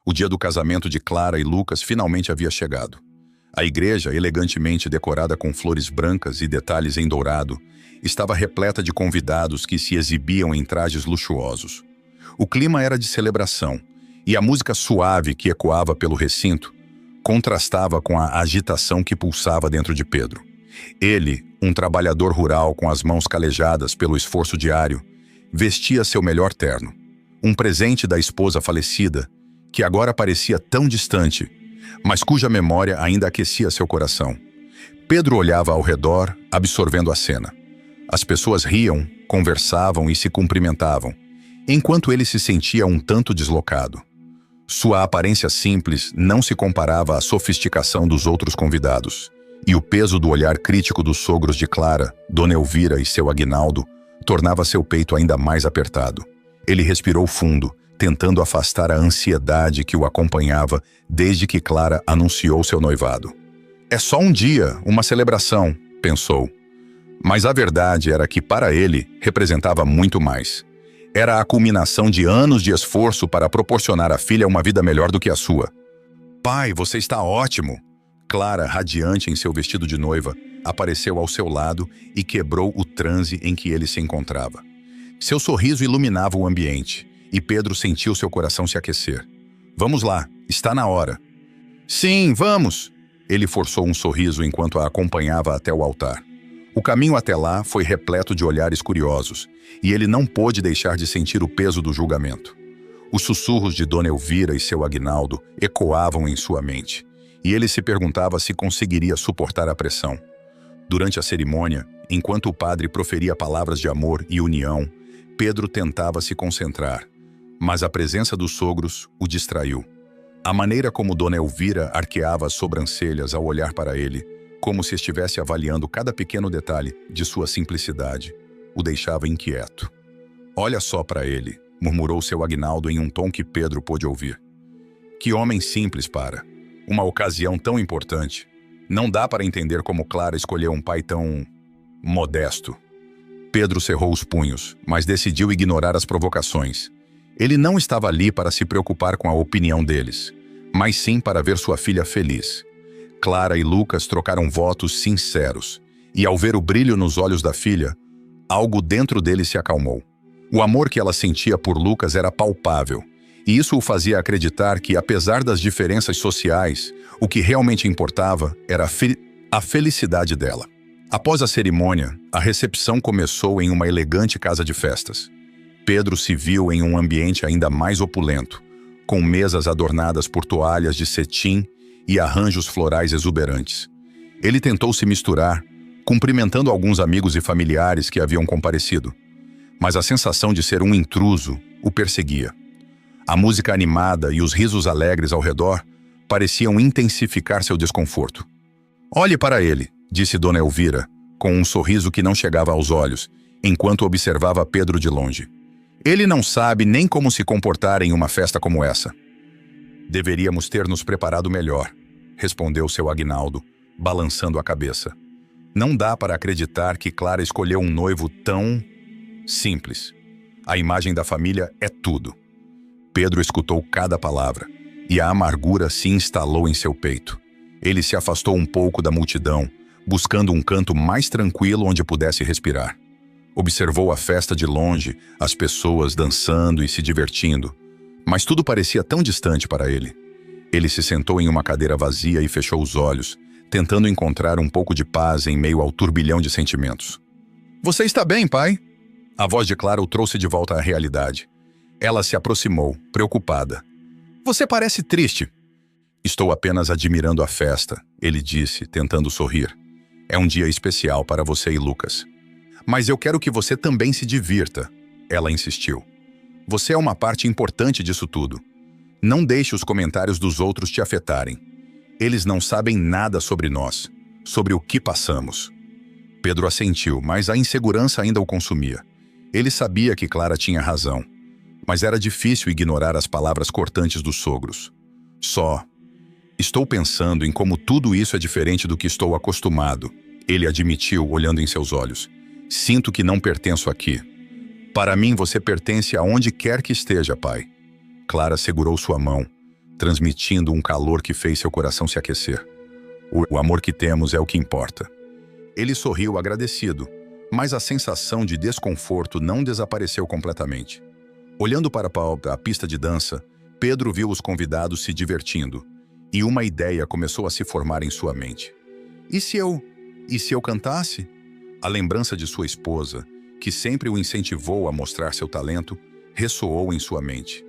O dia do casamento de Clara e Lucas finalmente havia chegado. A igreja, elegantemente decorada com flores brancas e detalhes em dourado, estava repleta de convidados que se exibiam em trajes luxuosos. O clima era de celebração, e a música suave que ecoava pelo recinto contrastava com a agitação que pulsava dentro de Pedro. Ele, um trabalhador rural com as mãos calejadas pelo esforço diário, vestia seu melhor terno, um presente da esposa falecida, que agora parecia tão distante, mas cuja memória ainda aquecia seu coração. Pedro olhava ao redor, absorvendo a cena. As pessoas riam, conversavam e se cumprimentavam, enquanto ele se sentia um tanto deslocado. Sua aparência simples não se comparava à sofisticação dos outros convidados, e o peso do olhar crítico dos sogros de Clara, Dona Elvira e seu Aguinaldo, tornava seu peito ainda mais apertado. Ele respirou fundo, tentando afastar a ansiedade que o acompanhava desde que Clara anunciou seu noivado. É só um dia, uma celebração, pensou. Mas a verdade era que, para ele, representava muito mais. Era a culminação de anos de esforço para proporcionar à filha uma vida melhor do que a sua. Pai, você está ótimo! Clara, radiante em seu vestido de noiva, apareceu ao seu lado e quebrou o transe em que ele se encontrava. Seu sorriso iluminava o ambiente, e Pedro sentiu seu coração se aquecer. Vamos lá, está na hora. Sim, vamos! Ele forçou um sorriso enquanto a acompanhava até o altar. O caminho até lá foi repleto de olhares curiosos, e ele não pôde deixar de sentir o peso do julgamento. Os sussurros de Dona Elvira e seu Aguinaldo ecoavam em sua mente, e ele se perguntava se conseguiria suportar a pressão. Durante a cerimônia, enquanto o padre proferia palavras de amor e união, Pedro tentava se concentrar, mas a presença dos sogros o distraiu. A maneira como Dona Elvira arqueava as sobrancelhas ao olhar para ele, como se estivesse avaliando cada pequeno detalhe de sua simplicidade, o deixava inquieto. Olha só para ele, murmurou seu Aguinaldo em um tom que Pedro pôde ouvir. Que homem simples para uma ocasião tão importante. Não dá para entender como Clara escolheu um pai tão modesto. Pedro cerrou os punhos, mas decidiu ignorar as provocações. Ele não estava ali para se preocupar com a opinião deles, mas sim para ver sua filha feliz. Clara e Lucas trocaram votos sinceros, e ao ver o brilho nos olhos da filha, algo dentro dele se acalmou. O amor que ela sentia por Lucas era palpável, e isso o fazia acreditar que, apesar das diferenças sociais, o que realmente importava era a felicidade dela. Após a cerimônia, a recepção começou em uma elegante casa de festas. Pedro se viu em um ambiente ainda mais opulento, com mesas adornadas por toalhas de cetim e arranjos florais exuberantes. Ele tentou se misturar, cumprimentando alguns amigos e familiares que haviam comparecido, mas a sensação de ser um intruso o perseguia. A música animada e os risos alegres ao redor pareciam intensificar seu desconforto. Olhe para ele, disse Dona Elvira, com um sorriso que não chegava aos olhos, enquanto observava Pedro de longe. Ele não sabe nem como se comportar em uma festa como essa. Deveríamos ter nos preparado melhor, respondeu seu Aguinaldo, balançando a cabeça. Não dá para acreditar que Clara escolheu um noivo tão simples. A imagem da família é tudo. Pedro escutou cada palavra, e a amargura se instalou em seu peito. Ele se afastou um pouco da multidão, buscando um canto mais tranquilo onde pudesse respirar. Observou a festa de longe, as pessoas dançando e se divertindo, mas tudo parecia tão distante para ele. Ele se sentou em uma cadeira vazia e fechou os olhos, tentando encontrar um pouco de paz em meio ao turbilhão de sentimentos. Você está bem, pai? A voz de Clara o trouxe de volta à realidade. Ela se aproximou, preocupada. Você parece triste. Estou apenas admirando a festa, ele disse, tentando sorrir. É um dia especial para você e Lucas. Mas eu quero que você também se divirta, ela insistiu. Você é uma parte importante disso tudo. Não deixe os comentários dos outros te afetarem. Eles não sabem nada sobre nós, sobre o que passamos. Pedro assentiu, mas a insegurança ainda o consumia. Ele sabia que Clara tinha razão, mas era difícil ignorar as palavras cortantes dos sogros. Estou pensando em como tudo isso é diferente do que estou acostumado, ele admitiu, olhando em seus olhos. Sinto que não pertenço aqui. Para mim, você pertence aonde quer que esteja, pai. Clara segurou sua mão, transmitindo um calor que fez seu coração se aquecer. O amor que temos é o que importa. Ele sorriu agradecido, mas a sensação de desconforto não desapareceu completamente. Olhando para a pista de dança, Pedro viu os convidados se divertindo, e uma ideia começou a se formar em sua mente. E se eu cantasse? A lembrança de sua esposa, que sempre o incentivou a mostrar seu talento, ressoou em sua mente.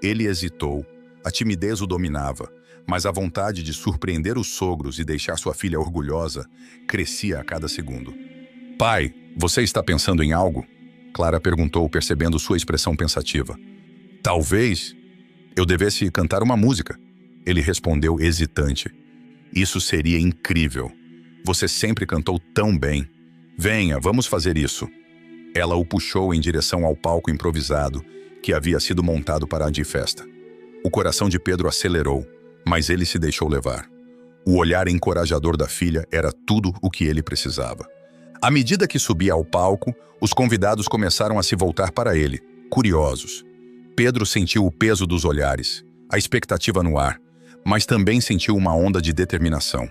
Ele hesitou, a timidez o dominava, mas a vontade de surpreender os sogros e deixar sua filha orgulhosa crescia a cada segundo. Pai, você está pensando em algo? Clara perguntou, percebendo sua expressão pensativa. Talvez eu devesse cantar uma música. Ele respondeu hesitante. Isso seria incrível. Você sempre cantou tão bem. Venha, vamos fazer isso. Ela o puxou em direção ao palco improvisado que havia sido montado para a festa. O coração de Pedro acelerou, mas ele se deixou levar. O olhar encorajador da filha era tudo o que ele precisava. À medida que subia ao palco, os convidados começaram a se voltar para ele, curiosos. Pedro sentiu o peso dos olhares, a expectativa no ar, mas também sentiu uma onda de determinação.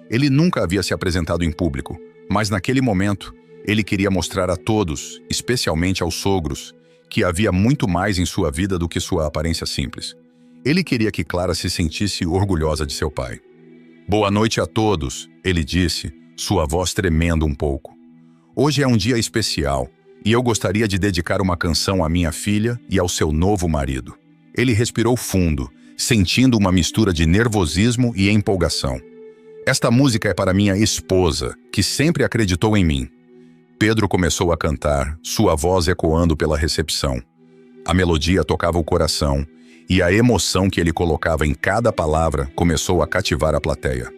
Ele nunca havia se apresentado em público, mas naquele momento, ele queria mostrar a todos, especialmente aos sogros, que havia muito mais em sua vida do que sua aparência simples. Ele queria que Clara se sentisse orgulhosa de seu pai. Boa noite a todos, ele disse, sua voz tremendo um pouco. Hoje é um dia especial, e eu gostaria de dedicar uma canção à minha filha e ao seu novo marido. Ele respirou fundo, sentindo uma mistura de nervosismo e empolgação. Esta música é para minha esposa, que sempre acreditou em mim. Pedro começou a cantar, sua voz ecoando pela recepção. A melodia tocava o coração, e a emoção que ele colocava em cada palavra começou a cativar a plateia.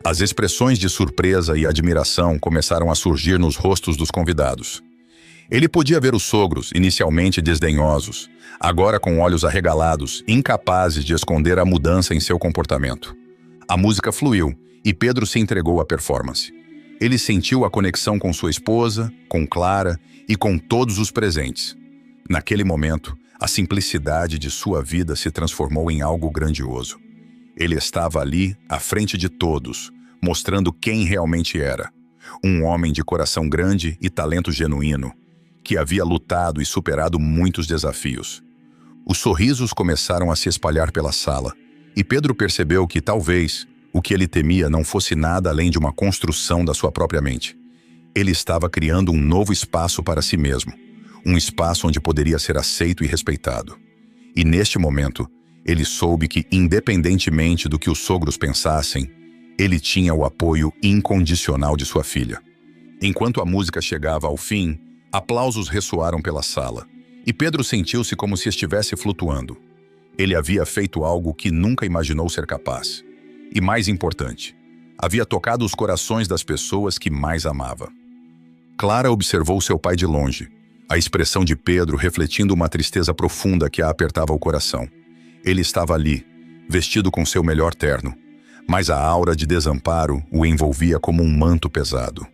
As expressões de surpresa e admiração começaram a surgir nos rostos dos convidados. Ele podia ver os sogros, inicialmente desdenhosos, agora com olhos arregalados, incapazes de esconder a mudança em seu comportamento. A música fluiu, e Pedro se entregou à performance. Ele sentiu a conexão com sua esposa, com Clara e com todos os presentes. Naquele momento, a simplicidade de sua vida se transformou em algo grandioso. Ele estava ali, à frente de todos, mostrando quem realmente era. Um homem de coração grande e talento genuíno, que havia lutado e superado muitos desafios. Os sorrisos começaram a se espalhar pela sala, e Pedro percebeu que talvez o que ele temia não fosse nada além de uma construção da sua própria mente. Ele estava criando um novo espaço para si mesmo, um espaço onde poderia ser aceito e respeitado. E neste momento, ele soube que, independentemente do que os sogros pensassem, ele tinha o apoio incondicional de sua filha. Enquanto a música chegava ao fim, aplausos ressoaram pela sala, e Pedro sentiu-se como se estivesse flutuando. Ele havia feito algo que nunca imaginou ser capaz. E mais importante, havia tocado os corações das pessoas que mais amava. Clara observou seu pai de longe, a expressão de Pedro refletindo uma tristeza profunda que a apertava o coração. Ele estava ali, vestido com seu melhor terno, mas a aura de desamparo o envolvia como um manto pesado.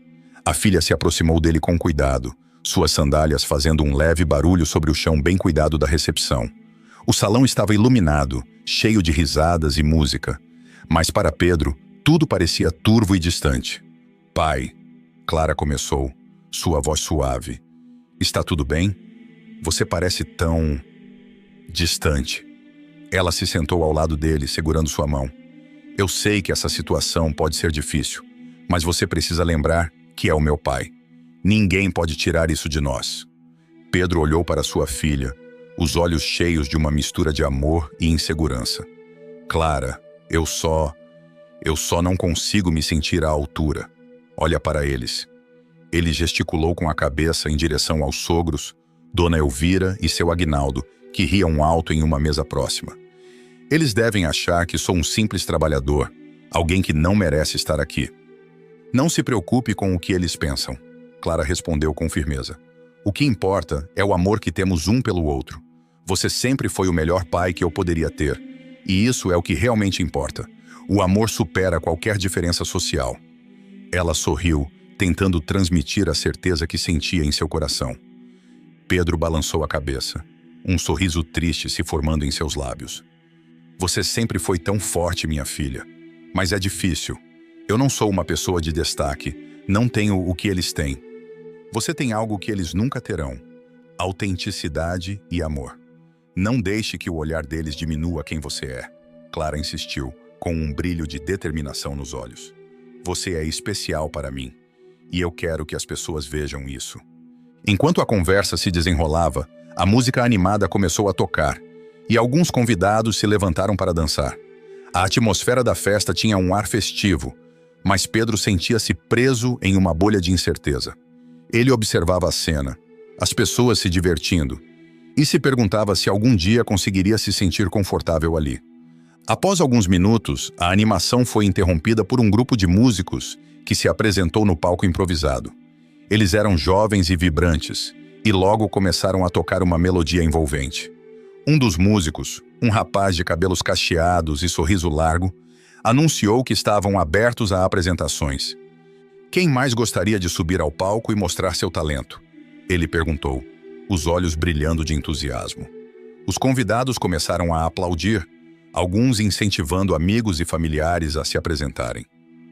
A filha se aproximou dele com cuidado, suas sandálias fazendo um leve barulho sobre o chão bem cuidado da recepção. O salão estava iluminado, cheio de risadas e música, mas para Pedro, tudo parecia turvo e distante. Pai, Clara começou, sua voz suave. Está tudo bem? Você parece tão distante. Ela se sentou ao lado dele, segurando sua mão. Eu sei que essa situação pode ser difícil, mas você precisa lembrar que é o meu pai. Ninguém pode tirar isso de nós. Pedro olhou para sua filha, os olhos cheios de uma mistura de amor e insegurança. Clara, eu só não consigo me sentir à altura. Olha para eles. Ele gesticulou com a cabeça em direção aos sogros, Dona Elvira e seu Aguinaldo, que riam alto em uma mesa próxima. Eles devem achar que sou um simples trabalhador, alguém que não merece estar aqui. Não se preocupe com o que eles pensam, Clara respondeu com firmeza. O que importa é o amor que temos um pelo outro. Você sempre foi o melhor pai que eu poderia ter, e isso é o que realmente importa. O amor supera qualquer diferença social. Ela sorriu, tentando transmitir a certeza que sentia em seu coração. Pedro balançou a cabeça, um sorriso triste se formando em seus lábios. Você sempre foi tão forte, minha filha. Mas é difícil. Eu não sou uma pessoa de destaque. Não tenho o que eles têm. Você tem algo que eles nunca terão: autenticidade e amor. Não deixe que o olhar deles diminua quem você é. Clara insistiu, com um brilho de determinação nos olhos. Você é especial para mim. E eu quero que as pessoas vejam isso. Enquanto a conversa se desenrolava, a música animada começou a tocar, e alguns convidados se levantaram para dançar. A atmosfera da festa tinha um ar festivo, mas Pedro sentia-se preso em uma bolha de incerteza. Ele observava a cena, as pessoas se divertindo, e se perguntava se algum dia conseguiria se sentir confortável ali. Após alguns minutos, a animação foi interrompida por um grupo de músicos que se apresentou no palco improvisado. Eles eram jovens e vibrantes, e logo começaram a tocar uma melodia envolvente. Um dos músicos, um rapaz de cabelos cacheados e sorriso largo, anunciou que estavam abertos a apresentações. Quem mais gostaria de subir ao palco e mostrar seu talento? Ele perguntou, os olhos brilhando de entusiasmo. Os convidados começaram a aplaudir, alguns incentivando amigos e familiares a se apresentarem.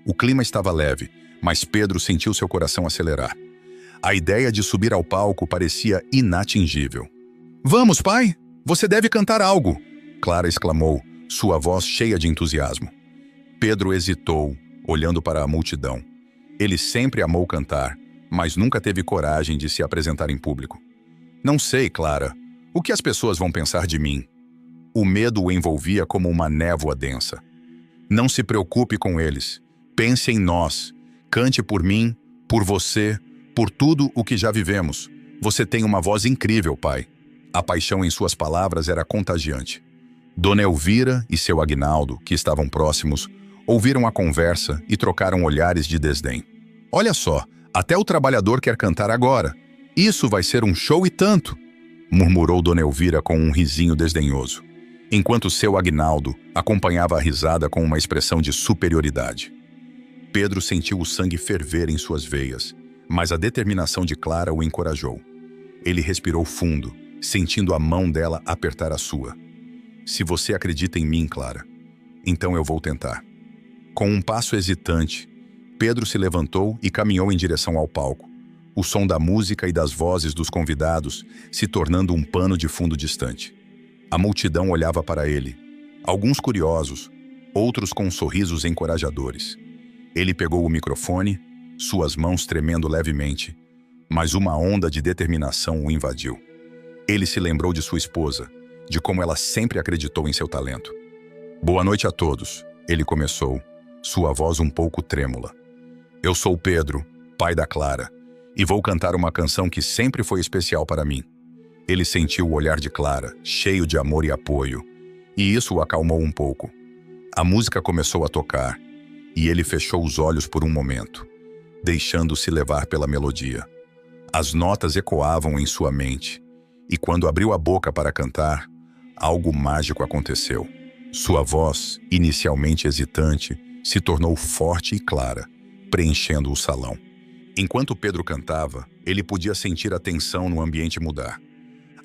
O clima estava leve, mas Pedro sentiu seu coração acelerar. A ideia de subir ao palco parecia inatingível. "Vamos, pai! Você deve cantar algo!" Clara exclamou, sua voz cheia de entusiasmo. Pedro hesitou, olhando para a multidão. Ele sempre amou cantar, mas nunca teve coragem de se apresentar em público. "Não sei, Clara. O que as pessoas vão pensar de mim?" O medo o envolvia como uma névoa densa. "Não se preocupe com eles. Pense em nós. Cante por mim, por você, por tudo o que já vivemos. Você tem uma voz incrível, pai." A paixão em suas palavras era contagiante. Dona Elvira e seu Aguinaldo, que estavam próximos, ouviram a conversa e trocaram olhares de desdém. "Olha só, até o trabalhador quer cantar agora. Isso vai ser um show e tanto!" murmurou Dona Elvira com um risinho desdenhoso, enquanto seu Aguinaldo acompanhava a risada com uma expressão de superioridade. Pedro sentiu o sangue ferver em suas veias, mas a determinação de Clara o encorajou. Ele respirou fundo, sentindo a mão dela apertar a sua. "Se você acredita em mim, Clara, então eu vou tentar." Com um passo hesitante, Pedro se levantou e caminhou em direção ao palco, o som da música e das vozes dos convidados se tornando um pano de fundo distante. A multidão olhava para ele, alguns curiosos, outros com sorrisos encorajadores. Ele pegou o microfone, suas mãos tremendo levemente, mas uma onda de determinação o invadiu. Ele se lembrou de sua esposa, de como ela sempre acreditou em seu talento. "Boa noite a todos", ele começou, sua voz um pouco trêmula. "Eu sou Pedro, pai da Clara, e vou cantar uma canção que sempre foi especial para mim." Ele sentiu o olhar de Clara, cheio de amor e apoio, e isso o acalmou um pouco. A música começou a tocar, e ele fechou os olhos por um momento, deixando-se levar pela melodia. As notas ecoavam em sua mente, e quando abriu a boca para cantar, algo mágico aconteceu. Sua voz, inicialmente hesitante, se tornou forte e clara, preenchendo o salão. Enquanto Pedro cantava, ele podia sentir a tensão no ambiente mudar.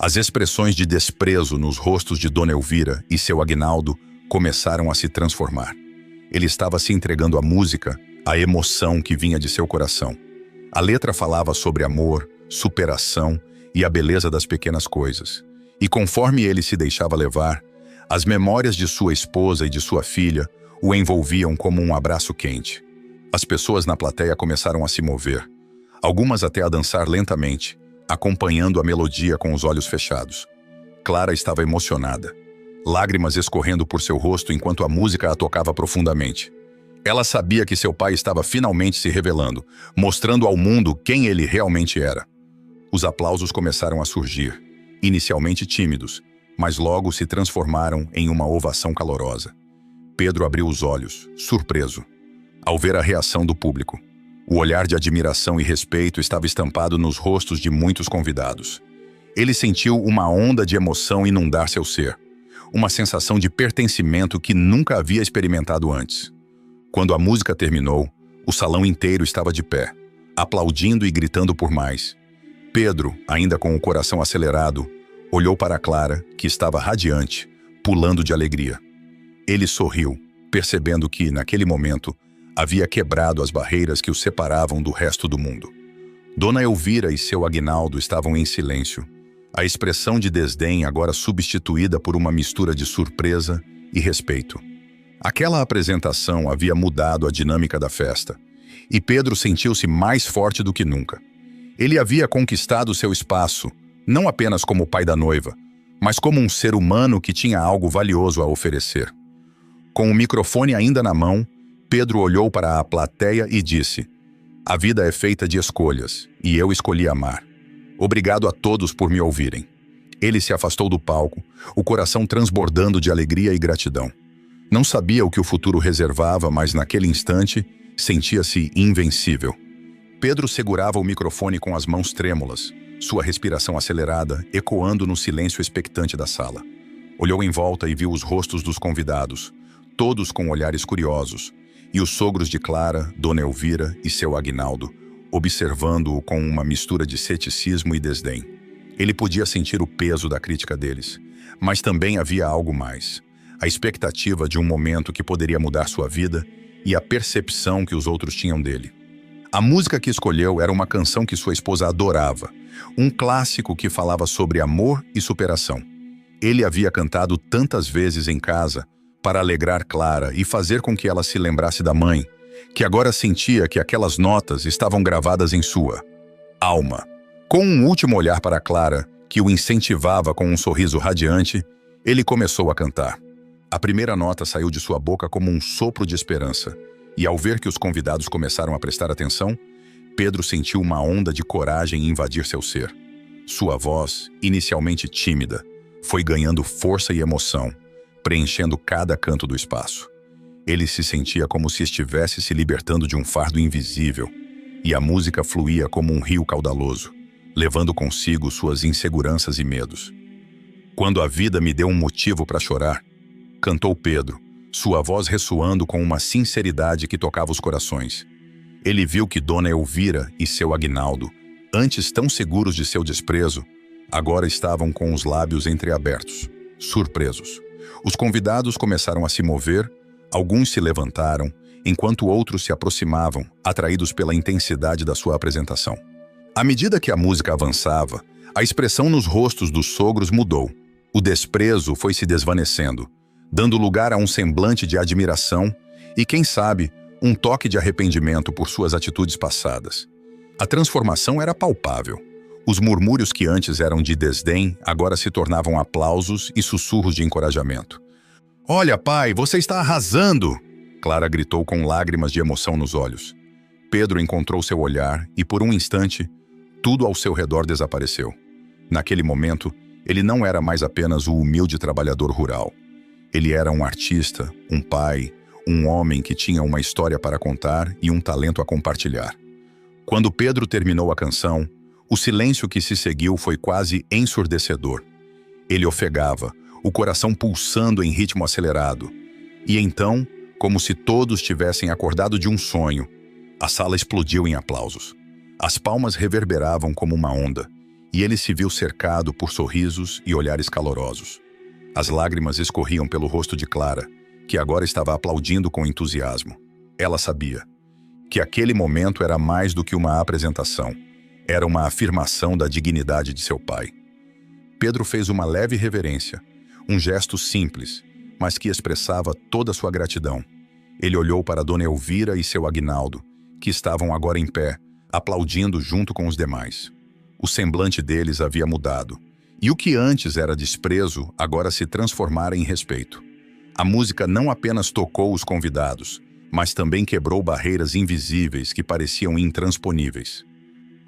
As expressões de desprezo nos rostos de Dona Elvira e seu Aguinaldo começaram a se transformar. Ele estava se entregando à música, à emoção que vinha de seu coração. A letra falava sobre amor, superação e a beleza das pequenas coisas. E conforme ele se deixava levar, as memórias de sua esposa e de sua filha o envolviam como um abraço quente. As pessoas na plateia começaram a se mover, algumas até a dançar lentamente, acompanhando a melodia com os olhos fechados. Clara estava emocionada, lágrimas escorrendo por seu rosto enquanto a música a tocava profundamente. Ela sabia que seu pai estava finalmente se revelando, mostrando ao mundo quem ele realmente era. Os aplausos começaram a surgir, inicialmente tímidos, mas logo se transformaram em uma ovação calorosa. Pedro abriu os olhos, surpreso, ao ver a reação do público. O olhar de admiração e respeito estava estampado nos rostos de muitos convidados. Ele sentiu uma onda de emoção inundar seu ser, uma sensação de pertencimento que nunca havia experimentado antes. Quando a música terminou, o salão inteiro estava de pé, aplaudindo e gritando por mais. Pedro, ainda com o coração acelerado, olhou para Clara, que estava radiante, pulando de alegria. Ele sorriu, percebendo que, naquele momento, havia quebrado as barreiras que o separavam do resto do mundo. Dona Elvira e seu Aguinaldo estavam em silêncio, a expressão de desdém agora substituída por uma mistura de surpresa e respeito. Aquela apresentação havia mudado a dinâmica da festa, e Pedro sentiu-se mais forte do que nunca. Ele havia conquistado seu espaço, não apenas como pai da noiva, mas como um ser humano que tinha algo valioso a oferecer. Com o microfone ainda na mão, Pedro olhou para a plateia e disse: "A vida é feita de escolhas, e eu escolhi amar. Obrigado a todos por me ouvirem." Ele se afastou do palco, o coração transbordando de alegria e gratidão. Não sabia o que o futuro reservava, mas naquele instante sentia-se invencível. Pedro segurava o microfone com as mãos trêmulas, sua respiração acelerada, ecoando no silêncio expectante da sala. Olhou em volta e viu os rostos dos convidados, todos com olhares curiosos, e os sogros de Clara, Dona Elvira e seu Aguinaldo, observando-o com uma mistura de ceticismo e desdém. Ele podia sentir o peso da crítica deles, mas também havia algo mais: a expectativa de um momento que poderia mudar sua vida e a percepção que os outros tinham dele. A música que escolheu era uma canção que sua esposa adorava, um clássico que falava sobre amor e superação. Ele havia cantado tantas vezes em casa para alegrar Clara e fazer com que ela se lembrasse da mãe, que agora sentia que aquelas notas estavam gravadas em sua alma. Com um último olhar para Clara, que o incentivava com um sorriso radiante, ele começou a cantar. A primeira nota saiu de sua boca como um sopro de esperança, e ao ver que os convidados começaram a prestar atenção, Pedro sentiu uma onda de coragem invadir seu ser. Sua voz, inicialmente tímida, foi ganhando força e emoção, preenchendo cada canto do espaço. Ele se sentia como se estivesse se libertando de um fardo invisível, e a música fluía como um rio caudaloso, levando consigo suas inseguranças e medos. "Quando a vida me deu um motivo para chorar", cantou Pedro, sua voz ressoando com uma sinceridade que tocava os corações. Ele viu que Dona Elvira e seu Aguinaldo, antes tão seguros de seu desprezo, agora estavam com os lábios entreabertos, surpresos. Os convidados começaram a se mover, alguns se levantaram, enquanto outros se aproximavam, atraídos pela intensidade da sua apresentação. À medida que a música avançava, a expressão nos rostos dos sogros mudou. O desprezo foi se desvanecendo, dando lugar a um semblante de admiração e, quem sabe, um toque de arrependimento por suas atitudes passadas. A transformação era palpável. Os murmúrios que antes eram de desdém agora se tornavam aplausos e sussurros de encorajamento. "Olha, pai, você está arrasando!" Clara gritou com lágrimas de emoção nos olhos. Pedro encontrou seu olhar e, por um instante, tudo ao seu redor desapareceu. Naquele momento, ele não era mais apenas o humilde trabalhador rural. Ele era um artista, um pai, um homem que tinha uma história para contar e um talento a compartilhar. Quando Pedro terminou a canção, o silêncio que se seguiu foi quase ensurdecedor. Ele ofegava, o coração pulsando em ritmo acelerado. E então, como se todos tivessem acordado de um sonho, a sala explodiu em aplausos. As palmas reverberavam como uma onda, e ele se viu cercado por sorrisos e olhares calorosos. As lágrimas escorriam pelo rosto de Clara, que agora estava aplaudindo com entusiasmo. Ela sabia que aquele momento era mais do que uma apresentação. Era uma afirmação da dignidade de seu pai. Pedro fez uma leve reverência, um gesto simples, mas que expressava toda sua gratidão. Ele olhou para Dona Elvira e seu Aguinaldo, que estavam agora em pé, aplaudindo junto com os demais. O semblante deles havia mudado, e o que antes era desprezo agora se transformara em respeito. A música não apenas tocou os convidados, mas também quebrou barreiras invisíveis que pareciam intransponíveis.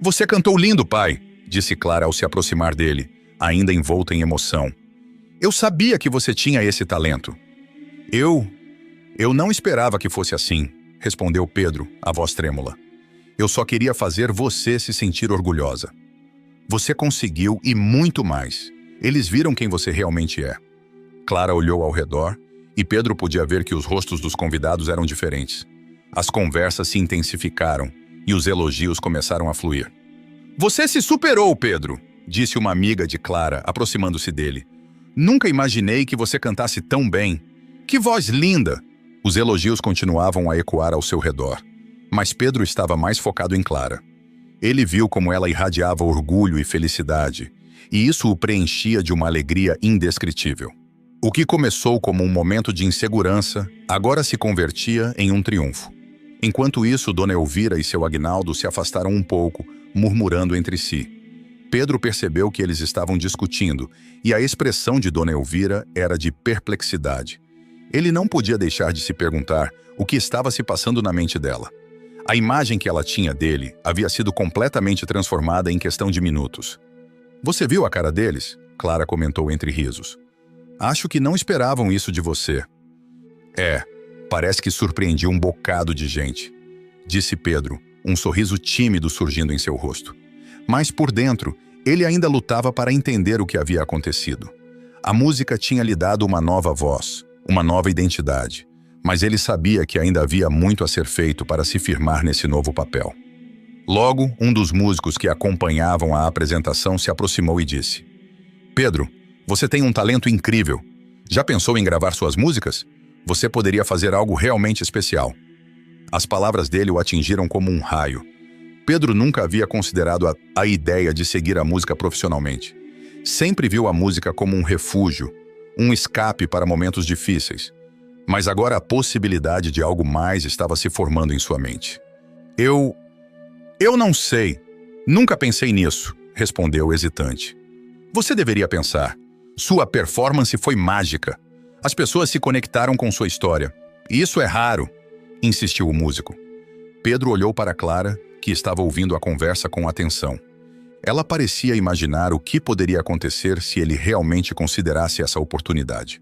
"Você cantou lindo, pai", disse Clara ao se aproximar dele, ainda envolta em emoção. "Eu sabia que você tinha esse talento." Eu não esperava que fosse assim", respondeu Pedro, a voz trêmula. "Eu só queria fazer você se sentir orgulhosa. Você conseguiu e muito mais. Eles viram quem você realmente é." Clara olhou ao redor e Pedro podia ver que os rostos dos convidados eram diferentes. As conversas se intensificaram e os elogios começaram a fluir. "Você se superou, Pedro", disse uma amiga de Clara, aproximando-se dele. "Nunca imaginei que você cantasse tão bem. Que voz linda! Os elogios continuavam a ecoar ao seu redor, mas Pedro estava mais focado em Clara. Ele viu como ela irradiava orgulho e felicidade, e isso o preenchia de uma alegria indescritível. O que começou como um momento de insegurança, agora se convertia em um triunfo. Enquanto isso, Dona Elvira e seu Aguinaldo se afastaram um pouco, murmurando entre si. Pedro percebeu que eles estavam discutindo, e a expressão de Dona Elvira era de perplexidade. Ele não podia deixar de se perguntar o que estava se passando na mente dela. A imagem que ela tinha dele havia sido completamente transformada em questão de minutos. "Você viu a cara deles?" Clara comentou entre risos. "Acho que não esperavam isso de você." Parece que surpreendi um bocado de gente", disse Pedro, um sorriso tímido surgindo em seu rosto. Mas por dentro, ele ainda lutava para entender o que havia acontecido. A música tinha lhe dado uma nova voz, uma nova identidade, mas ele sabia que ainda havia muito a ser feito para se firmar nesse novo papel. Logo, um dos músicos que acompanhavam a apresentação se aproximou e disse: "Pedro, você tem um talento incrível. Já pensou em gravar suas músicas? Você poderia fazer algo realmente especial." As palavras dele o atingiram como um raio. Pedro nunca havia considerado a ideia de seguir a música profissionalmente. Sempre viu a música como um refúgio, um escape para momentos difíceis. Mas agora a possibilidade de algo mais estava se formando em sua mente. Eu não sei. Nunca pensei nisso", respondeu hesitante. "Você deveria pensar. Sua performance foi mágica. As pessoas se conectaram com sua história. E isso é raro", insistiu o músico. Pedro olhou para Clara, que estava ouvindo a conversa com atenção. Ela parecia imaginar o que poderia acontecer se ele realmente considerasse essa oportunidade.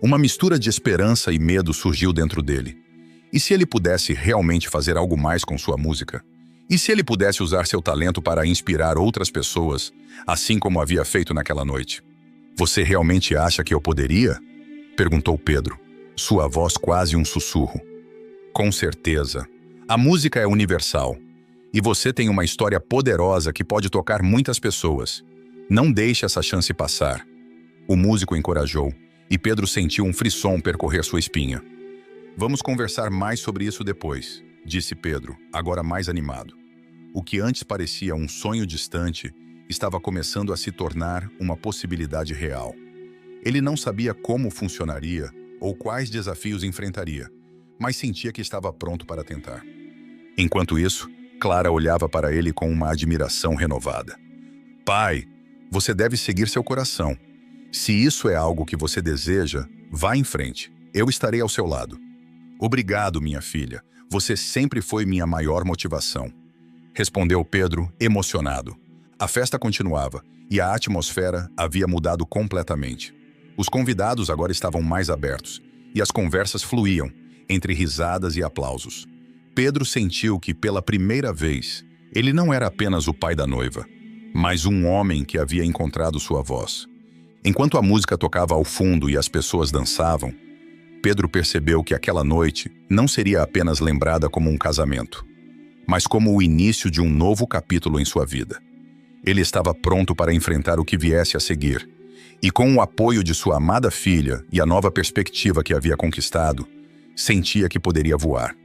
Uma mistura de esperança e medo surgiu dentro dele. E se ele pudesse realmente fazer algo mais com sua música? E se ele pudesse usar seu talento para inspirar outras pessoas, assim como havia feito naquela noite? "Você realmente acha que eu poderia?" perguntou Pedro, sua voz quase um sussurro. "Com certeza. A música é universal. E você tem uma história poderosa que pode tocar muitas pessoas. Não deixe essa chance passar." O músico encorajou, e Pedro sentiu um frisson percorrer sua espinha. "Vamos conversar mais sobre isso depois", disse Pedro, agora mais animado. O que antes parecia um sonho distante estava começando a se tornar uma possibilidade real. Ele não sabia como funcionaria ou quais desafios enfrentaria, mas sentia que estava pronto para tentar. Enquanto isso, Clara olhava para ele com uma admiração renovada. "Pai, você deve seguir seu coração. Se isso é algo que você deseja, vá em frente. Eu estarei ao seu lado." "Obrigado, minha filha. Você sempre foi minha maior motivação", respondeu Pedro, emocionado. A festa continuava, e a atmosfera havia mudado completamente. Os convidados agora estavam mais abertos, e as conversas fluíam, entre risadas e aplausos. Pedro sentiu que, pela primeira vez, ele não era apenas o pai da noiva, mas um homem que havia encontrado sua voz. Enquanto a música tocava ao fundo e as pessoas dançavam, Pedro percebeu que aquela noite não seria apenas lembrada como um casamento, mas como o início de um novo capítulo em sua vida. Ele estava pronto para enfrentar o que viesse a seguir, e com o apoio de sua amada filha e a nova perspectiva que havia conquistado, sentia que poderia voar.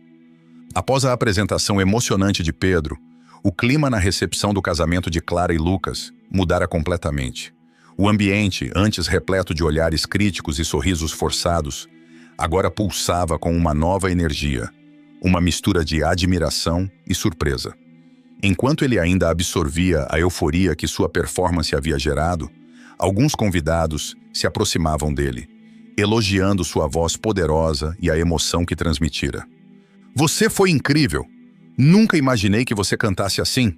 Após a apresentação emocionante de Pedro, o clima na recepção do casamento de Clara e Lucas mudara completamente. O ambiente, antes repleto de olhares críticos e sorrisos forçados, agora pulsava com uma nova energia, uma mistura de admiração e surpresa. Enquanto ele ainda absorvia a euforia que sua performance havia gerado, alguns convidados se aproximavam dele, elogiando sua voz poderosa e a emoção que transmitira. "Você foi incrível! Nunca imaginei que você cantasse assim",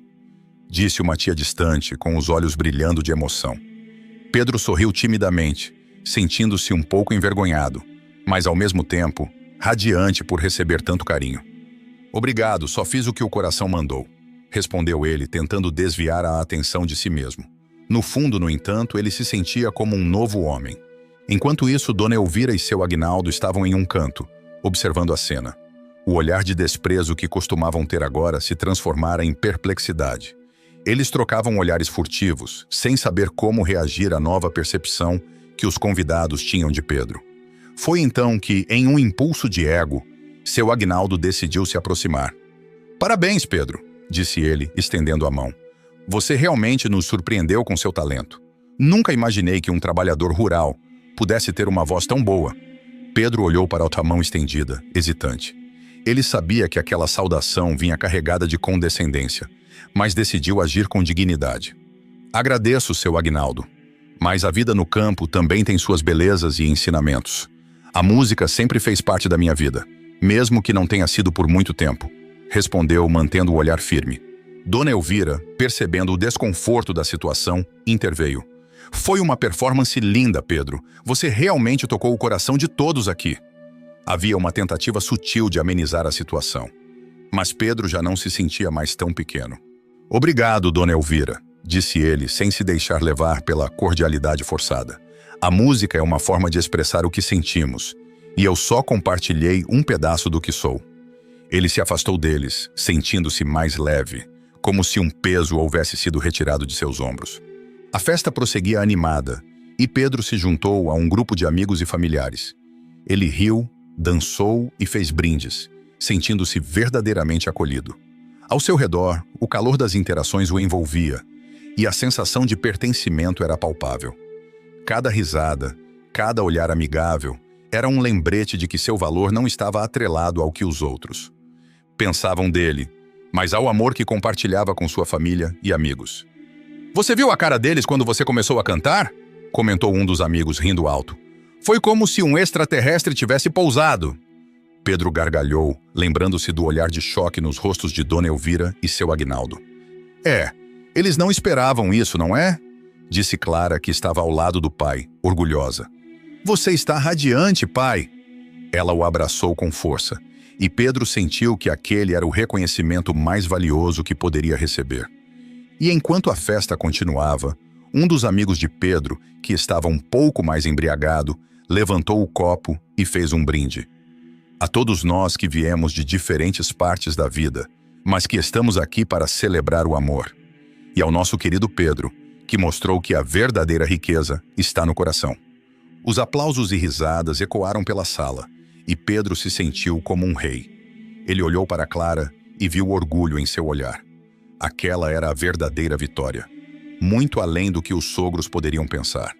disse uma tia distante, com os olhos brilhando de emoção. Pedro sorriu timidamente, sentindo-se um pouco envergonhado, mas ao mesmo tempo, radiante por receber tanto carinho. "Obrigado, só fiz o que o coração mandou", respondeu ele, tentando desviar a atenção de si mesmo. No fundo, no entanto, ele se sentia como um novo homem. Enquanto isso, Dona Elvira e seu Aguinaldo estavam em um canto, observando a cena. O olhar de desprezo que costumavam ter agora se transformara em perplexidade. Eles trocavam olhares furtivos, sem saber como reagir à nova percepção que os convidados tinham de Pedro. Foi então que, em um impulso de ego, seu Aguinaldo decidiu se aproximar. "Parabéns, Pedro", disse ele, estendendo a mão. "Você realmente nos surpreendeu com seu talento. Nunca imaginei que um trabalhador rural pudesse ter uma voz tão boa." Pedro olhou para a mão estendida, hesitante. Ele sabia que aquela saudação vinha carregada de condescendência, mas decidiu agir com dignidade. "Agradeço, seu Aguinaldo, mas a vida no campo também tem suas belezas e ensinamentos. A música sempre fez parte da minha vida, mesmo que não tenha sido por muito tempo", respondeu, mantendo o olhar firme. Dona Elvira, percebendo o desconforto da situação, interveio. "Foi uma performance linda, Pedro. Você realmente tocou o coração de todos aqui." Havia uma tentativa sutil de amenizar a situação, mas Pedro já não se sentia mais tão pequeno. "Obrigado, Dona Elvira", disse ele, sem se deixar levar pela cordialidade forçada. "A música é uma forma de expressar o que sentimos, e eu só compartilhei um pedaço do que sou." Ele se afastou deles, sentindo-se mais leve, como se um peso houvesse sido retirado de seus ombros. A festa prosseguia animada, e Pedro se juntou a um grupo de amigos e familiares. Ele riu, dançou e fez brindes, sentindo-se verdadeiramente acolhido. Ao seu redor, o calor das interações o envolvia, e a sensação de pertencimento era palpável. Cada risada, cada olhar amigável, era um lembrete de que seu valor não estava atrelado ao que os outros pensavam dele, mas ao amor que compartilhava com sua família e amigos. "Você viu a cara deles quando você começou a cantar?", comentou um dos amigos, rindo alto. "Foi como se um extraterrestre tivesse pousado." Pedro gargalhou, lembrando-se do olhar de choque nos rostos de Dona Elvira e seu Aguinaldo. Eles não esperavam isso, não é?", disse Clara, que estava ao lado do pai, orgulhosa. "Você está radiante, pai." Ela o abraçou com força, e Pedro sentiu que aquele era o reconhecimento mais valioso que poderia receber. E enquanto a festa continuava, um dos amigos de Pedro, que estava um pouco mais embriagado, levantou o copo e fez um brinde. "A todos nós que viemos de diferentes partes da vida, mas que estamos aqui para celebrar o amor. E ao nosso querido Pedro, que mostrou que a verdadeira riqueza está no coração." Os aplausos e risadas ecoaram pela sala, e Pedro se sentiu como um rei. Ele olhou para Clara e viu orgulho em seu olhar. Aquela era a verdadeira vitória, muito além do que os sogros poderiam pensar.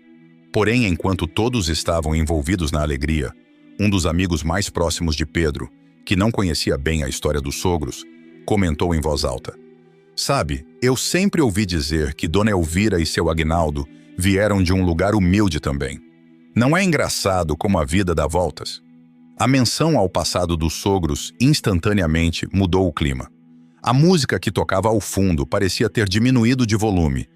Porém, enquanto todos estavam envolvidos na alegria, um dos amigos mais próximos de Pedro, que não conhecia bem a história dos sogros, comentou em voz alta: "Sabe, eu sempre ouvi dizer que Dona Elvira e seu Aguinaldo vieram de um lugar humilde também. Não é engraçado como a vida dá voltas?" A menção ao passado dos sogros instantaneamente mudou o clima. A música que tocava ao fundo parecia ter diminuído de volume,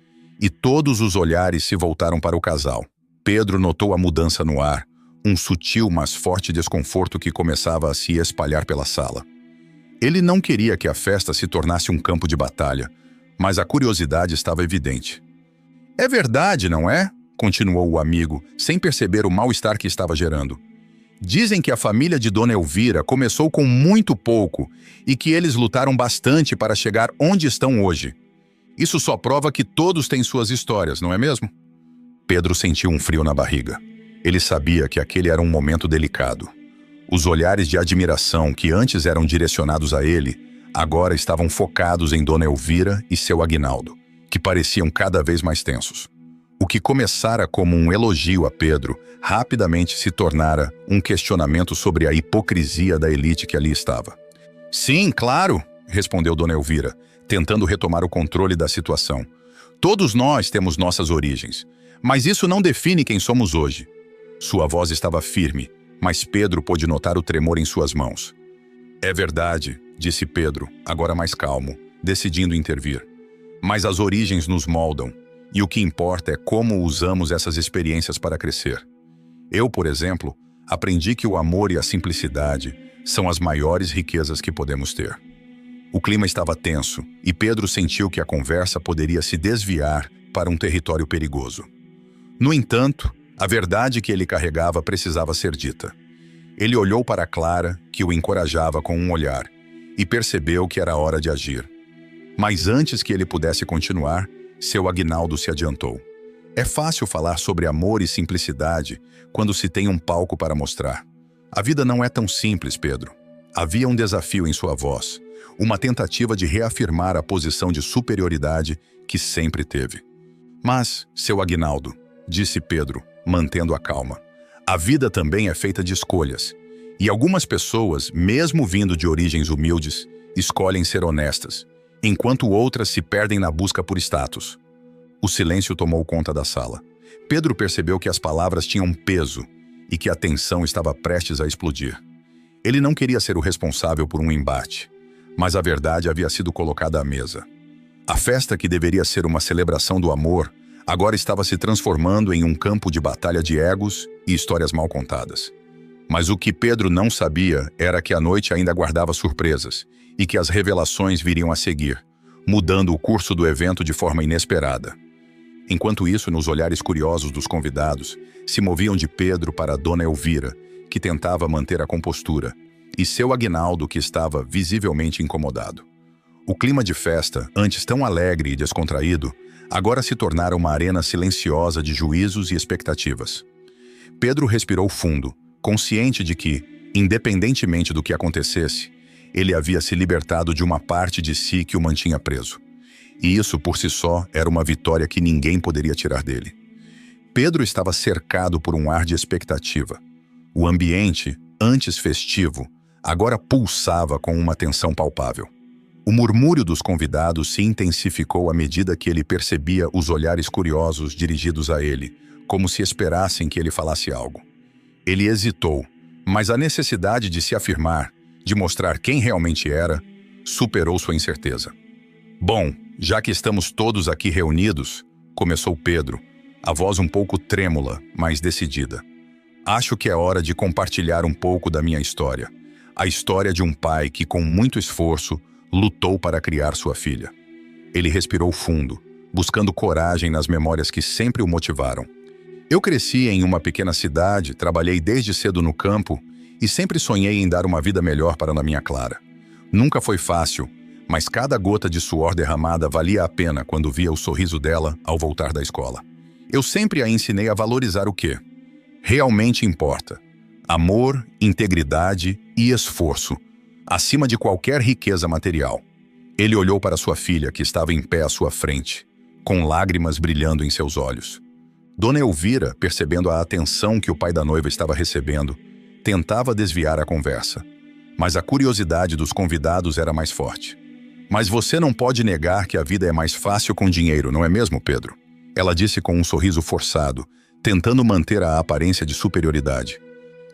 e todos os olhares se voltaram para o casal. Pedro notou a mudança no ar, um sutil mas forte desconforto que começava a se espalhar pela sala. Ele não queria que a festa se tornasse um campo de batalha, mas a curiosidade estava evidente. "É verdade, não é?", continuou o amigo, sem perceber o mal-estar que estava gerando. "Dizem que a família de Dona Elvira começou com muito pouco e que eles lutaram bastante para chegar onde estão hoje. Isso só prova que todos têm suas histórias, não é mesmo?" Pedro sentiu um frio na barriga. Ele sabia que aquele era um momento delicado. Os olhares de admiração que antes eram direcionados a ele, agora estavam focados em Dona Elvira e seu Aguinaldo, que pareciam cada vez mais tensos. O que começara como um elogio a Pedro, rapidamente se tornara um questionamento sobre a hipocrisia da elite que ali estava. "Sim, claro", respondeu Dona Elvira, tentando retomar o controle da situação. "Todos nós temos nossas origens, mas isso não define quem somos hoje." Sua voz estava firme, mas Pedro pôde notar o tremor em suas mãos. "É verdade", disse Pedro, agora mais calmo, decidindo intervir. "Mas as origens nos moldam. E o que importa é como usamos essas experiências para crescer. Eu, por exemplo, aprendi que o amor e a simplicidade são as maiores riquezas que podemos ter." O clima estava tenso e Pedro sentiu que a conversa poderia se desviar para um território perigoso. No entanto, a verdade que ele carregava precisava ser dita. Ele olhou para Clara, que o encorajava com um olhar, e percebeu que era hora de agir. Mas antes que ele pudesse continuar, seu Aguinaldo se adiantou. É fácil falar sobre amor e simplicidade quando se tem um palco para mostrar. A vida não é tão simples, Pedro. Havia um desafio em sua voz, uma tentativa de reafirmar a posição de superioridade que sempre teve. Mas, seu Aguinaldo, disse Pedro, mantendo a calma, a vida também é feita de escolhas. E algumas pessoas, mesmo vindo de origens humildes, escolhem ser honestas, enquanto outras se perdem na busca por status. O silêncio tomou conta da sala. Pedro percebeu que as palavras tinham peso e que a tensão estava prestes a explodir. Ele não queria ser o responsável por um embate, mas a verdade havia sido colocada à mesa. A festa que deveria ser uma celebração do amor, agora estava se transformando em um campo de batalha de egos e histórias mal contadas. Mas o que Pedro não sabia era que a noite ainda guardava surpresas e que as revelações viriam a seguir, mudando o curso do evento de forma inesperada. Enquanto isso, nos olhares curiosos dos convidados, se moviam de Pedro para Dona Elvira, que tentava manter a compostura, e seu Aguinaldo, que estava visivelmente incomodado. O clima de festa, antes tão alegre e descontraído, agora se tornara uma arena silenciosa de juízos e expectativas. Pedro respirou fundo, consciente de que, independentemente do que acontecesse, ele havia se libertado de uma parte de si que o mantinha preso. E isso, por si só, era uma vitória que ninguém poderia tirar dele. Pedro estava cercado por um ar de expectativa. O ambiente, antes festivo, agora pulsava com uma tensão palpável. O murmúrio dos convidados se intensificou à medida que ele percebia os olhares curiosos dirigidos a ele, como se esperassem que ele falasse algo. Ele hesitou, mas a necessidade de se afirmar, de mostrar quem realmente era, superou sua incerteza. Bom, já que estamos todos aqui reunidos, começou Pedro, a voz um pouco trêmula, mas decidida. Acho que é hora de compartilhar um pouco da minha história. A história de um pai que, com muito esforço, lutou para criar sua filha. Ele respirou fundo, buscando coragem nas memórias que sempre o motivaram. Eu cresci em uma pequena cidade, trabalhei desde cedo no campo e sempre sonhei em dar uma vida melhor para a minha Clara. Nunca foi fácil, mas cada gota de suor derramada valia a pena quando via o sorriso dela ao voltar da escola. Eu sempre a ensinei a valorizar o que realmente importa: amor, integridade e esforço, acima de qualquer riqueza material. Ele olhou para sua filha, que estava em pé à sua frente, com lágrimas brilhando em seus olhos. Dona Elvira, percebendo a atenção que o pai da noiva estava recebendo, tentava desviar a conversa, mas a curiosidade dos convidados era mais forte. Mas você não pode negar que a vida é mais fácil com dinheiro, não é mesmo, Pedro? Ela disse com um sorriso forçado, tentando manter a aparência de superioridade.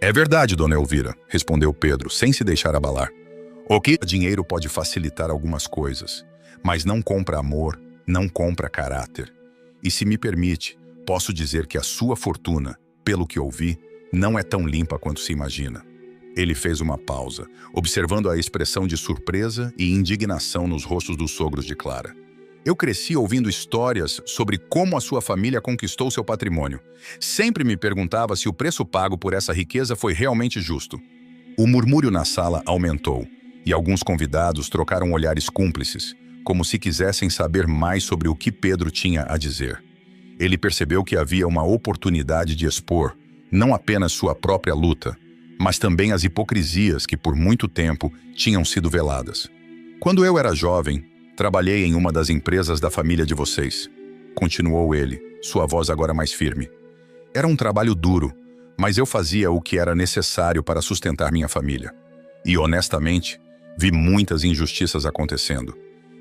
É verdade, Dona Elvira, respondeu Pedro, sem se deixar abalar. O que dinheiro pode facilitar algumas coisas, mas não compra amor, não compra caráter. E se me permite, posso dizer que a sua fortuna, pelo que ouvi, não é tão limpa quanto se imagina. Ele fez uma pausa, observando a expressão de surpresa e indignação nos rostos dos sogros de Clara. Eu cresci ouvindo histórias sobre como a sua família conquistou seu patrimônio. Sempre me perguntava se o preço pago por essa riqueza foi realmente justo. O murmúrio na sala aumentou, e alguns convidados trocaram olhares cúmplices, como se quisessem saber mais sobre o que Pedro tinha a dizer. Ele percebeu que havia uma oportunidade de expor, não apenas sua própria luta, mas também as hipocrisias que por muito tempo tinham sido veladas. Quando eu era jovem, trabalhei em uma das empresas da família de vocês, continuou ele, sua voz agora mais firme. Era um trabalho duro, mas eu fazia o que era necessário para sustentar minha família. E, honestamente, vi muitas injustiças acontecendo.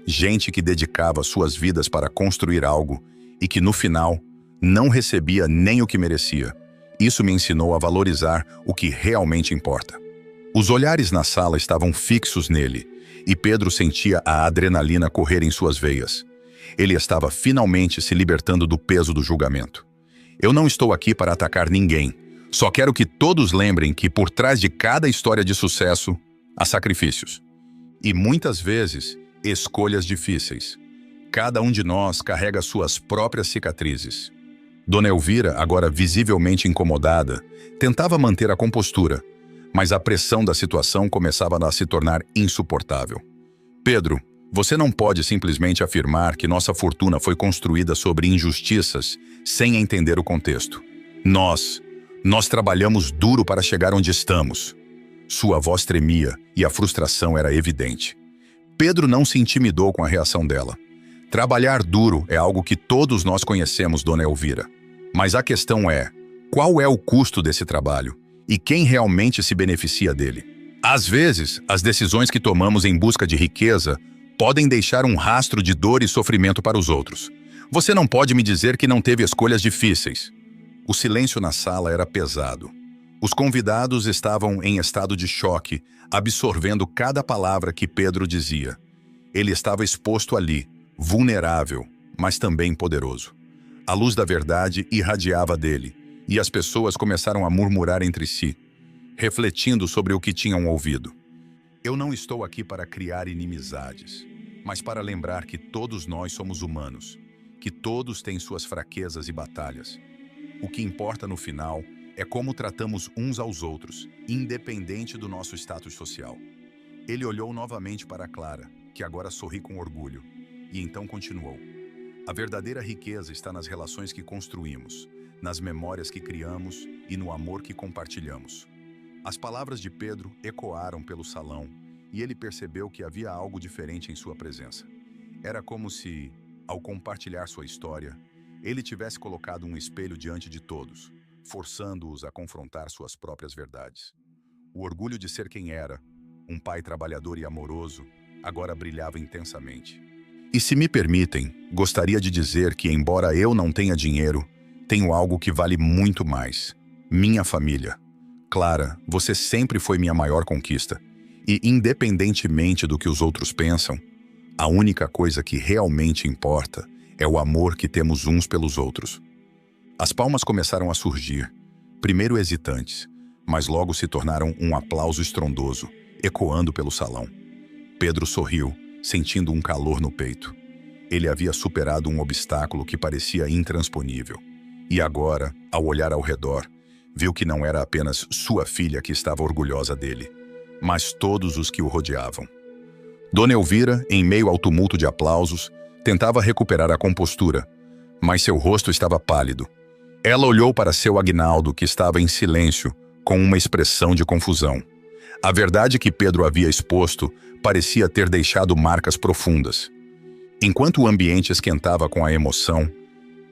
Gente que dedicava suas vidas para construir algo e que, no final, não recebia nem o que merecia. Isso me ensinou a valorizar o que realmente importa. Os olhares na sala estavam fixos nele, e Pedro sentia a adrenalina correr em suas veias. Ele estava finalmente se libertando do peso do julgamento. Eu não estou aqui para atacar ninguém. Só quero que todos lembrem que por trás de cada história de sucesso, há sacrifícios. E muitas vezes, escolhas difíceis. Cada um de nós carrega suas próprias cicatrizes. Dona Elvira, agora visivelmente incomodada, tentava manter a compostura, mas a pressão da situação começava a se tornar insuportável. Pedro, Você não pode simplesmente afirmar que nossa fortuna foi construída sobre injustiças sem entender o contexto. Nós trabalhamos duro para chegar onde estamos. Sua voz tremia e a frustração era evidente. Pedro não se intimidou com a reação dela. Trabalhar duro é algo que todos nós conhecemos, Dona Elvira. Mas a questão é, qual é o custo desse trabalho? E quem realmente se beneficia dele? Às vezes, as decisões que tomamos em busca de riqueza podem deixar um rastro de dor e sofrimento para os outros. Você não pode me dizer que não teve escolhas difíceis. O silêncio na sala era pesado. Os convidados estavam em estado de choque, absorvendo cada palavra que Pedro dizia. Ele estava exposto ali, vulnerável, mas também poderoso. A luz da verdade irradiava dele, e as pessoas começaram a murmurar entre si, refletindo sobre o que tinham ouvido. Eu não estou aqui para criar inimizades, mas para lembrar que todos nós somos humanos, que todos têm suas fraquezas e batalhas. O que importa no final é como tratamos uns aos outros, independente do nosso status social. Ele olhou novamente para Clara, que agora sorri com orgulho, e então continuou. A verdadeira riqueza está nas relações que construímos, nas memórias que criamos e no amor que compartilhamos. As palavras de Pedro ecoaram pelo salão e ele percebeu que havia algo diferente em sua presença. Era como se, ao compartilhar sua história, ele tivesse colocado um espelho diante de todos, forçando-os a confrontar suas próprias verdades. O orgulho de ser quem era, um pai trabalhador e amoroso, agora brilhava intensamente. E se me permitem, gostaria de dizer que, embora eu não tenha dinheiro, tenho algo que vale muito mais: minha família. Clara, você sempre foi minha maior conquista. E, independentemente do que os outros pensam, a única coisa que realmente importa é o amor que temos uns pelos outros. As palmas começaram a surgir, primeiro hesitantes, mas logo se tornaram um aplauso estrondoso, ecoando pelo salão. Pedro sorriu, sentindo um calor no peito. Ele havia superado um obstáculo que parecia intransponível. E agora, ao olhar ao redor, viu que não era apenas sua filha que estava orgulhosa dele, mas todos os que o rodeavam. Dona Elvira, em meio ao tumulto de aplausos, tentava recuperar a compostura, mas seu rosto estava pálido. Ela olhou para seu Aguinaldo, que estava em silêncio, com uma expressão de confusão. A verdade que Pedro havia exposto parecia ter deixado marcas profundas. Enquanto o ambiente esquentava com a emoção,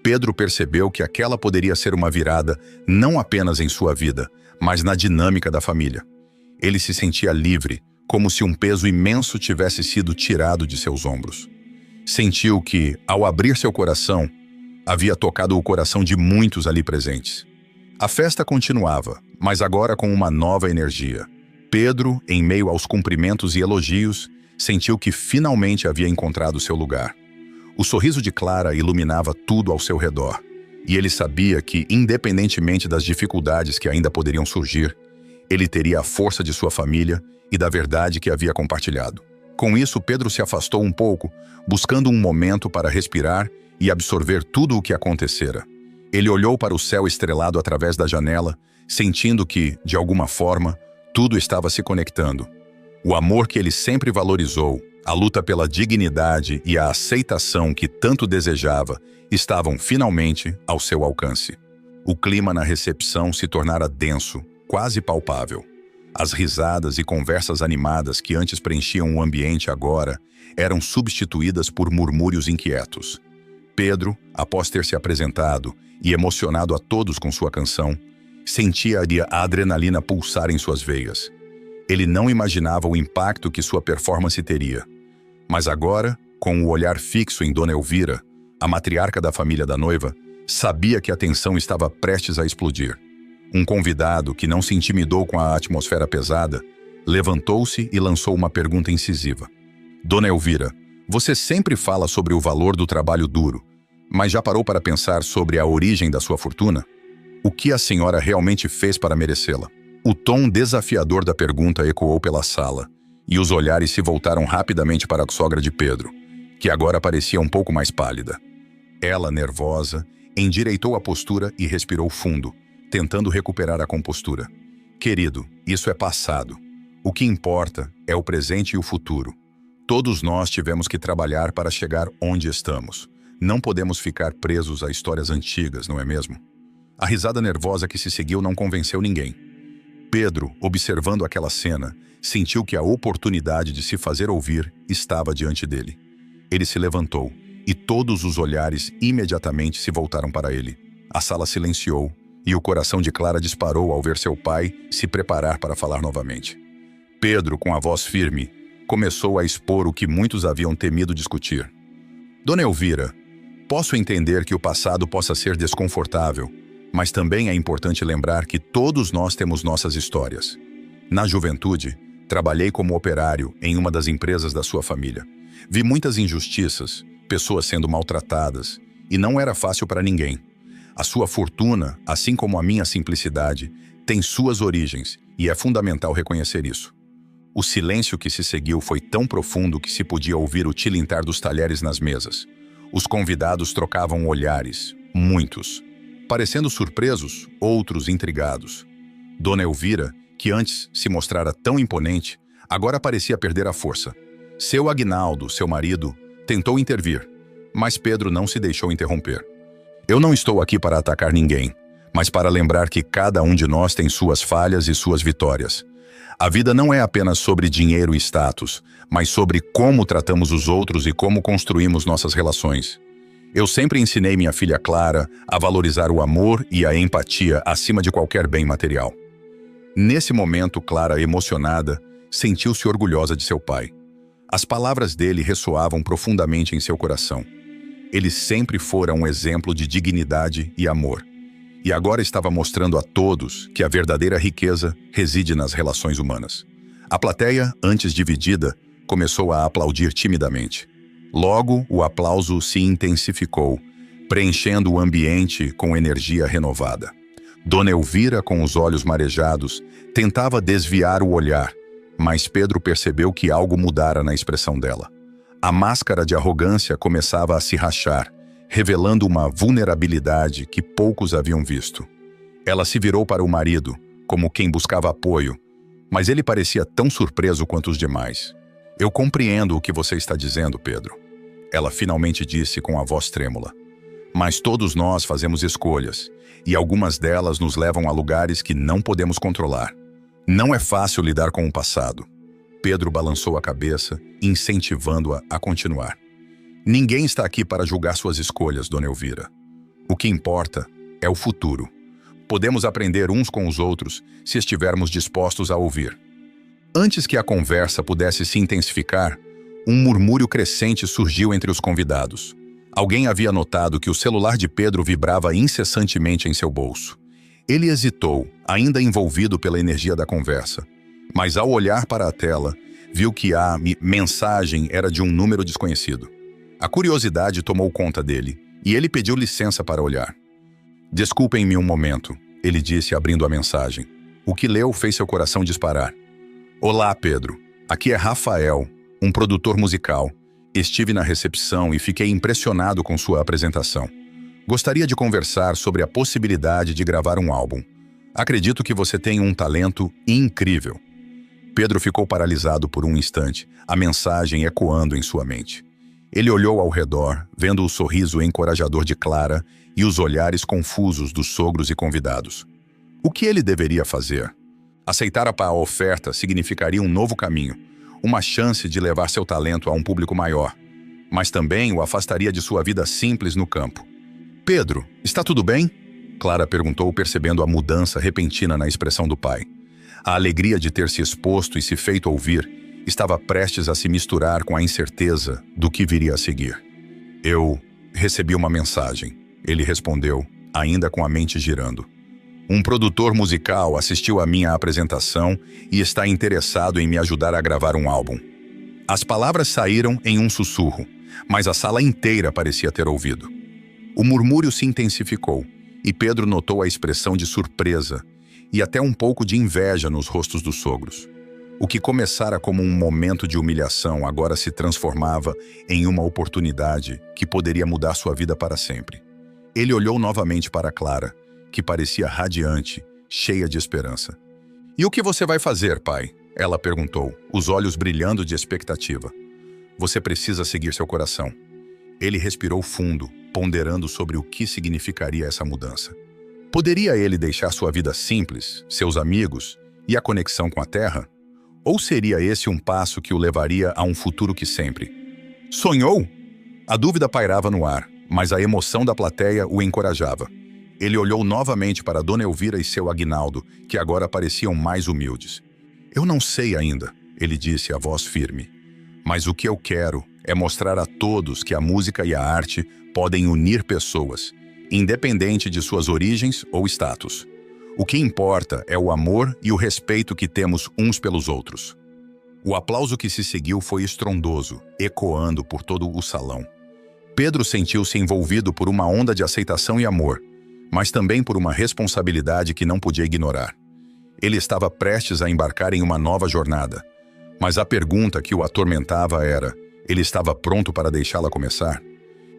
Pedro percebeu que aquela poderia ser uma virada não apenas em sua vida, mas na dinâmica da família. Ele se sentia livre, como se um peso imenso tivesse sido tirado de seus ombros. Sentiu que, ao abrir seu coração, havia tocado o coração de muitos ali presentes. A festa continuava, mas agora com uma nova energia. Pedro, em meio aos cumprimentos e elogios, sentiu que finalmente havia encontrado seu lugar. O sorriso de Clara iluminava tudo ao seu redor, e ele sabia que, independentemente das dificuldades que ainda poderiam surgir, ele teria a força de sua família e da verdade que havia compartilhado. Com isso, Pedro se afastou um pouco, buscando um momento para respirar e absorver tudo o que acontecera. Ele olhou para o céu estrelado através da janela, sentindo que, de alguma forma, tudo estava se conectando. O amor que ele sempre valorizou, a luta pela dignidade e a aceitação que tanto desejava estavam finalmente ao seu alcance. O clima na recepção se tornara denso, quase palpável. As risadas e conversas animadas que antes preenchiam o ambiente agora eram substituídas por murmúrios inquietos. Pedro, após ter se apresentado e emocionado a todos com sua canção, sentia a adrenalina pulsar em suas veias. Ele não imaginava o impacto que sua performance teria. Mas agora, com o olhar fixo em Dona Elvira, a matriarca da família da noiva, sabia que a tensão estava prestes a explodir. Um convidado, que não se intimidou com a atmosfera pesada, levantou-se e lançou uma pergunta incisiva. Dona Elvira, você sempre fala sobre o valor do trabalho duro, mas já parou para pensar sobre a origem da sua fortuna? O que a senhora realmente fez para merecê-la? O tom desafiador da pergunta ecoou pela sala, e os olhares se voltaram rapidamente para a sogra de Pedro, que agora parecia um pouco mais pálida. Ela, nervosa, endireitou a postura e respirou fundo, tentando recuperar a compostura. Querido, isso é passado. O que importa é o presente e o futuro. Todos nós tivemos que trabalhar para chegar onde estamos. Não podemos ficar presos a histórias antigas, não é mesmo? A risada nervosa que se seguiu não convenceu ninguém. Pedro, observando aquela cena, sentiu que a oportunidade de se fazer ouvir estava diante dele. Ele se levantou, e todos os olhares imediatamente se voltaram para ele. A sala silenciou, e o coração de Clara disparou ao ver seu pai se preparar para falar novamente. Pedro, com a voz firme, começou a expor o que muitos haviam temido discutir. Dona Elvira, posso entender que o passado possa ser desconfortável, mas também é importante lembrar que todos nós temos nossas histórias. Na juventude, trabalhei como operário em uma das empresas da sua família. Vi muitas injustiças, pessoas sendo maltratadas, e não era fácil para ninguém. A sua fortuna, assim como a minha simplicidade, tem suas origens, e é fundamental reconhecer isso. O silêncio que se seguiu foi tão profundo que se podia ouvir o tilintar dos talheres nas mesas. Os convidados trocavam olhares, muitos. Parecendo surpresos, outros intrigados. Dona Elvira, que antes se mostrara tão imponente, agora parecia perder a força. Seu Aguinaldo, seu marido, tentou intervir, mas Pedro não se deixou interromper. Eu não estou aqui para atacar ninguém, mas para lembrar que cada um de nós tem suas falhas e suas vitórias. A vida não é apenas sobre dinheiro e status, mas sobre como tratamos os outros e como construímos nossas relações. Eu sempre ensinei minha filha Clara a valorizar o amor e a empatia acima de qualquer bem material. Nesse momento, Clara, emocionada, sentiu-se orgulhosa de seu pai. As palavras dele ressoavam profundamente em seu coração. Ele sempre fora um exemplo de dignidade e amor. E agora estava mostrando a todos que a verdadeira riqueza reside nas relações humanas. A plateia, antes dividida, começou a aplaudir timidamente. Logo, o aplauso se intensificou, preenchendo o ambiente com energia renovada. Dona Elvira, com os olhos marejados, tentava desviar o olhar, mas Pedro percebeu que algo mudara na expressão dela. A máscara de arrogância começava a se rachar, revelando uma vulnerabilidade que poucos haviam visto. Ela se virou para o marido, como quem buscava apoio, mas ele parecia tão surpreso quanto os demais. Eu compreendo o que você está dizendo, Pedro. Ela finalmente disse com a voz trêmula. Mas todos nós fazemos escolhas, e algumas delas nos levam a lugares que não podemos controlar. Não é fácil lidar com o passado. Pedro balançou a cabeça, incentivando-a a continuar. Ninguém está aqui para julgar suas escolhas, Dona Elvira. O que importa é o futuro. Podemos aprender uns com os outros se estivermos dispostos a ouvir. Antes que a conversa pudesse se intensificar, um murmúrio crescente surgiu entre os convidados. Alguém havia notado que o celular de Pedro vibrava incessantemente em seu bolso. Ele hesitou, ainda envolvido pela energia da conversa. Mas ao olhar para a tela, viu que a mensagem era de um número desconhecido. A curiosidade tomou conta dele, e ele pediu licença para olhar. Desculpem-me um momento, ele disse abrindo a mensagem. O que leu fez seu coração disparar. Olá, Pedro. Aqui é Rafael, um produtor musical. Estive na recepção e fiquei impressionado com sua apresentação. Gostaria de conversar sobre a possibilidade de gravar um álbum. Acredito que você tem um talento incrível. Pedro ficou paralisado por um instante, a mensagem ecoando em sua mente. Ele olhou ao redor, vendo o sorriso encorajador de Clara e os olhares confusos dos sogros e convidados. O que ele deveria fazer? Aceitar a oferta significaria um novo caminho, uma chance de levar seu talento a um público maior, mas também o afastaria de sua vida simples no campo. Pedro, está tudo bem? Clara perguntou, percebendo a mudança repentina na expressão do pai. A alegria de ter se exposto e se feito ouvir estava prestes a se misturar com a incerteza do que viria a seguir. Eu recebi uma mensagem, ele respondeu, ainda com a mente girando. Um produtor musical assistiu à minha apresentação e está interessado em me ajudar a gravar um álbum. As palavras saíram em um sussurro, mas a sala inteira parecia ter ouvido. O murmúrio se intensificou, e Pedro notou a expressão de surpresa e até um pouco de inveja nos rostos dos sogros. O que começara como um momento de humilhação agora se transformava em uma oportunidade que poderia mudar sua vida para sempre. Ele olhou novamente para Clara, que parecia radiante, cheia de esperança. "E o que você vai fazer, pai?" ela perguntou, os olhos brilhando de expectativa. Você precisa seguir seu coração. Ele respirou fundo, ponderando sobre o que significaria essa mudança. Poderia ele deixar sua vida simples, seus amigos e a conexão com a Terra? Ou seria esse um passo que o levaria a um futuro que sempre? Sonhou? A dúvida pairava no ar, mas a emoção da plateia o encorajava. Ele olhou novamente para Dona Elvira e seu Aguinaldo, que agora pareciam mais humildes. Eu não sei ainda, ele disse, a voz firme. Mas o que eu quero é mostrar a todos que a música e a arte podem unir pessoas, independente de suas origens ou status. O que importa é o amor e o respeito que temos uns pelos outros. O aplauso que se seguiu foi estrondoso, ecoando por todo o salão. Pedro sentiu-se envolvido por uma onda de aceitação e amor, mas também por uma responsabilidade que não podia ignorar. Ele estava prestes a embarcar em uma nova jornada, mas a pergunta que o atormentava era: ele estava pronto para deixá-la começar?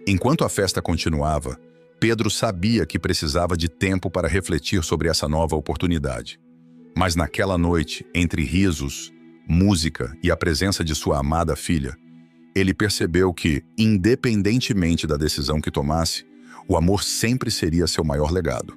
Enquanto a festa continuava, Pedro sabia que precisava de tempo para refletir sobre essa nova oportunidade. Mas naquela noite, entre risos, música e a presença de sua amada filha, ele percebeu que, independentemente da decisão que tomasse, o amor sempre seria seu maior legado.